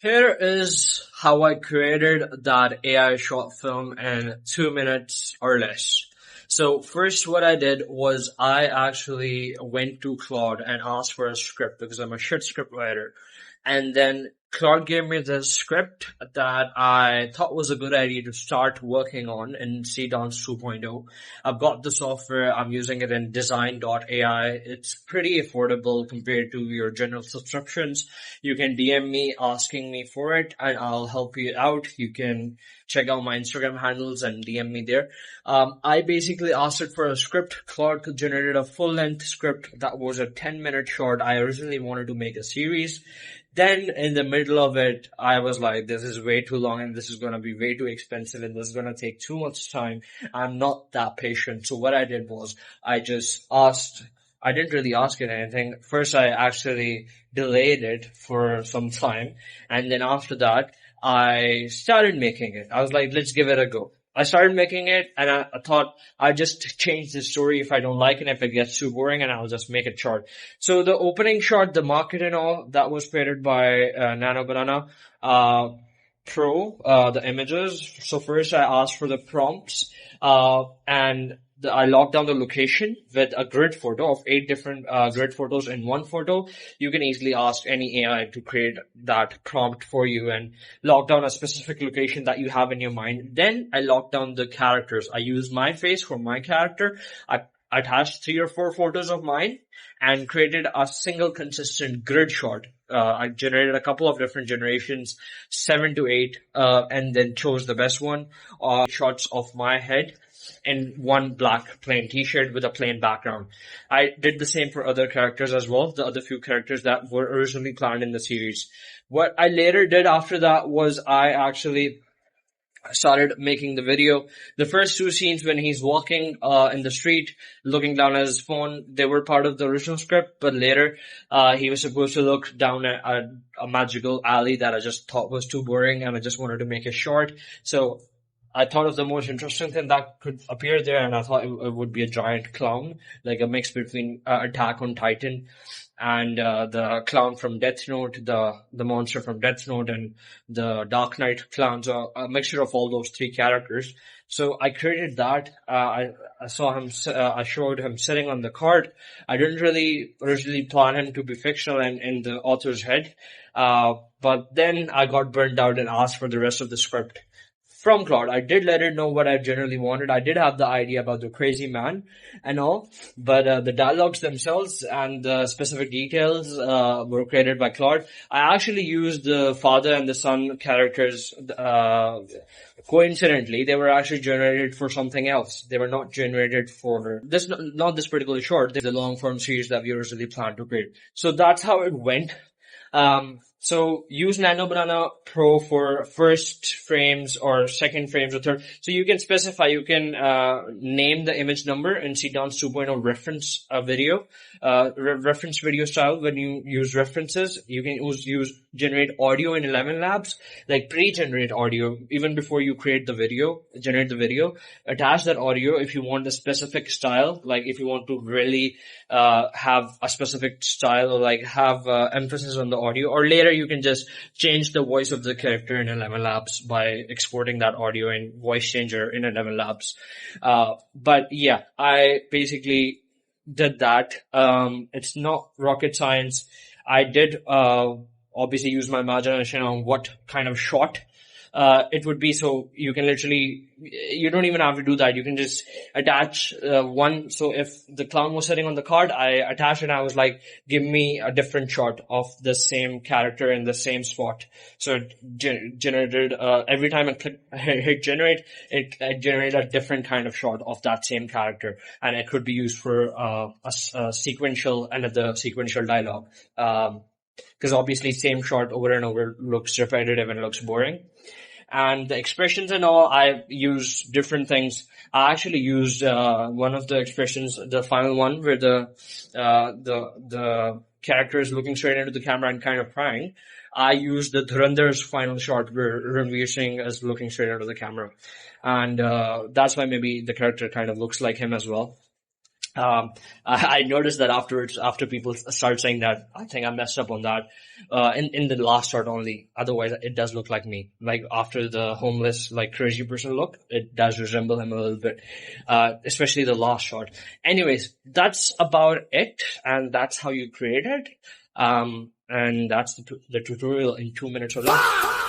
Here is how I created that AI short film in 2 minutes or less. So first what I did was I actually went to Claude and asked for a script because I'm a shit script writer. And then Claude gave me this script that I thought was a good idea to start working on in Seedance 2.0. I've got the software. I'm using it in design.ai. It's pretty affordable compared to your general subscriptions. You can DM me asking me for it and I'll help you out. You can check out my Instagram handles and DM me there. I basically asked it for a script. Claude generated a full length script that was a 10-minute short. I originally wanted to make a series. Then in the middle of it, I was like, this is way too long and this is going to be way too expensive and this is going to take too much time. I'm not that patient. So what I did was I didn't really ask it anything. First, I actually delayed it for some time. And then after that, I started making it. I was like, let's give it a go. I started making it and I thought I just change the story if I don't like it, if it gets too boring, and I'll just make it short. So the opening shot, the market and all, that was created by Nano Banana Pro, the images. So first I asked for the prompts and I locked down the location with a grid photo of 8 different grid photos in one photo. You can easily ask any AI to create that prompt for you and lock down a specific location that you have in your mind. Then I locked down the characters. I used my face for my character. I attached 3 or 4 photos of mine and created a single consistent grid shot. I generated a couple of different generations, 7 to 8, and then chose the best one. Shots of my head in one black plain t-shirt with a plain background. I did the same for other characters as well, the other few characters that were originally planned in the series. What I later did after that was I actually started making the video. The first 2 scenes when he's walking in the street, looking down at his phone, they were part of the original script, but later he was supposed to look down at a magical alley that I just thought was too boring and I just wanted to make it short. So I thought of the most interesting thing that could appear there, and I thought it would be a giant clown, like a mix between Attack on Titan and the clown from Death Note, the monster from Death Note, and the Dark Knight clowns, a mixture of all those 3 characters. So I created that. I saw him. I showed him sitting on the cart. I didn't really originally plan him to be fictional and in the author's head, but then I got burned out and asked for the rest of the script from Claude. I did let it know what I generally wanted. I did have the idea about the crazy man and all, but the dialogues themselves and the specific details were created by Claude. I actually used the father and the son characters coincidentally. They were actually generated for something else. They were not generated for this, not this particularly short, the long form series that we originally planned to create. So that's how it went. So use Nano Banana Pro for first frames or second frames or third. So you can specify, you can name the image number in Seedance 2.0 reference video, reference video style. When you use references, you can use generate audio in 11 labs, like pre-generate audio even before you create the video, generate the video, attach that audio if you want a specific style, like if you want to really have a specific style or like have emphasis on the audio, or later you can just change the voice of the character in 11 labs by exporting that audio in voice changer in 11 labs. But yeah, I basically did that. It's not rocket science. I did obviously use my imagination on what kind of shot it would be. So you can literally, you don't even have to do that. You can just attach one. So if the clown was sitting on the card, I attached it and I was like, give me a different shot of the same character in the same spot. So it generated, every time I hit generate, it generated a different kind of shot of that same character. And it could be used for a sequential, another sequential dialogue. Because obviously same shot over and over looks repetitive and looks boring. And the expressions and all, I use different things. I actually used one of the expressions, the final one, where the character is looking straight into the camera and kind of crying. I used the Dhurandar's final shot where Ranveer Singh is looking straight into the camera. And that's why maybe the character kind of looks like him as well. I noticed that afterwards, after people start saying that, I think I messed up on that, in the last shot only. Otherwise, it does look like me. Like after the homeless, like crazy person look, it does resemble him a little bit. Especially the last shot. Anyways, that's about it. And that's how you create it. And that's the tutorial in 2 minutes or less.